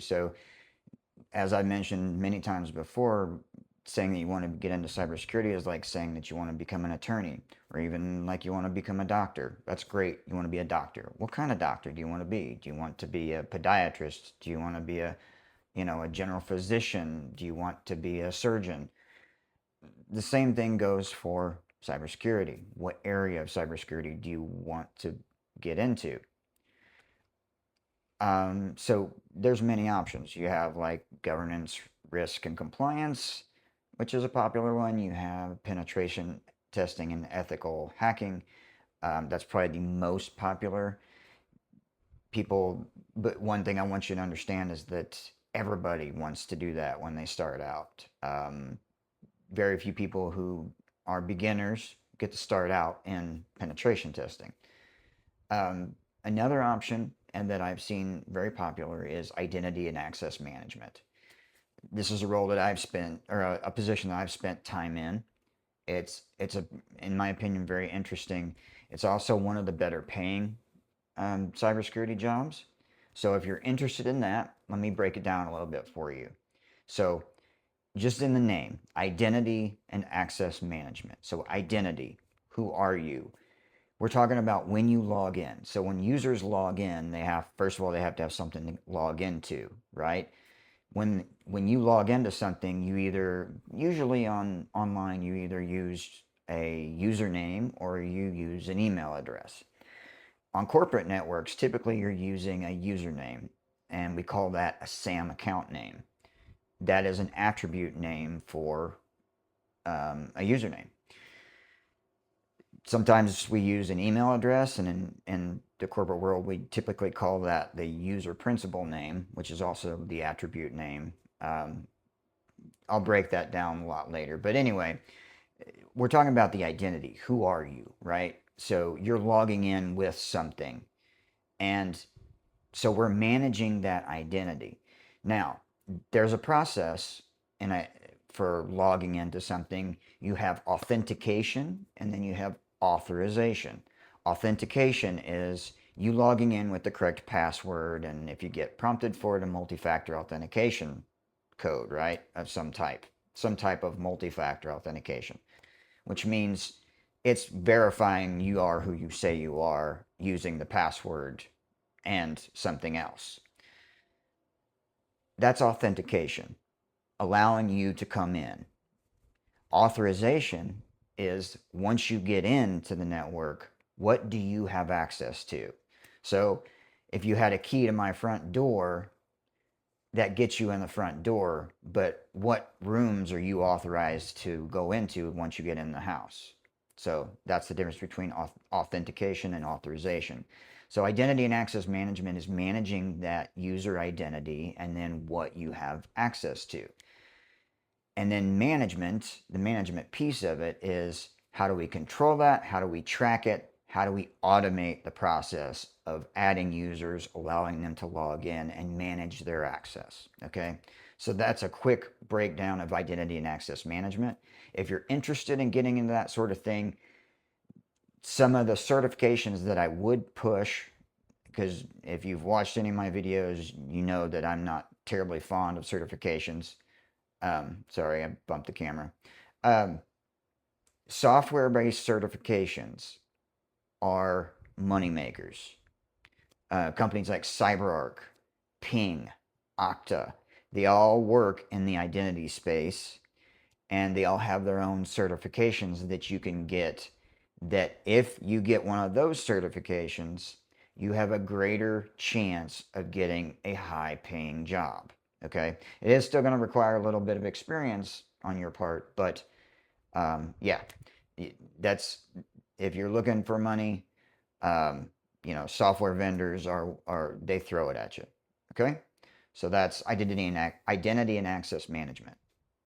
So as I mentioned many times before, saying that you want to get into cybersecurity is like saying that you want to become an attorney, or even like you want to become a doctor. That's great. You want to be a doctor. What kind of doctor do you want to be? Do you want to be a podiatrist? Do you want to be a general physician? Do you want to be a surgeon? The same thing goes for cybersecurity. What area of cybersecurity do you want to get into? So there's many options. You have like governance, risk, and compliance, which is a popular one. You have penetration testing and ethical hacking. That's probably the most popular. But one thing I want you to understand is that everybody wants to do that when they start out. Very few people who are beginners get to start out in penetration testing. Another option, and that I've seen very popular, is identity and access management. This is a role that I've spent, or a position that I've spent time in. It's in my opinion, very interesting. It's also one of the better paying cybersecurity jobs. So if you're interested in that, let me break it down a little bit for you. So just in the name, identity and access management. So identity, who are you? We're talking about when you log in. So when users log in, first of all, they have to have something to log into, right? When you log into something, usually online, you either use a username or you use an email address. On corporate networks, typically you're using a username, and we call that a SAM account name. That is an attribute name for a username. Sometimes we use an email address, and in the corporate world, we typically call that the user principal name, which is also the attribute name. I'll break that down a lot later. But anyway, we're talking about the identity. Who are you, right? So you're logging in with something. And so we're managing that identity. Now, there's a process for logging into something. You have authentication, and then you have authorization. Authentication is you logging in with the correct password, and if you get prompted for it, a multi-factor authentication code, right, of some type of multi-factor authentication, which means it's verifying you are who you say you are using the password and something else. That's authentication, allowing you to come in. Authorization is once you get into the network, what do you have access to? So if you had a key to my front door, that gets you in the front door, but what rooms are you authorized to go into once you get in the house? So that's the difference between authentication and authorization. So identity and access management is managing that user identity and then what you have access to. And then the management piece of it is, how do we control that? How do we track it? How do we automate the process of adding users, allowing them to log in and manage their access? Okay, so that's a quick breakdown of identity and access management. If you're interested in getting into that sort of thing, some of the certifications that I would push, because if you've watched any of my videos, you know that I'm not terribly fond of certifications. Sorry, I bumped the camera. Software-based certifications are moneymakers. Companies like CyberArk, Ping, Okta, they all work in the identity space, and they all have their own certifications that you can get, that if you get one of those certifications, you have a greater chance of getting a high-paying job. Okay, it is still going to require a little bit of experience on your part, but yeah, that's, if you're looking for money, software vendors they throw it at you. Okay, so that's identity and access management.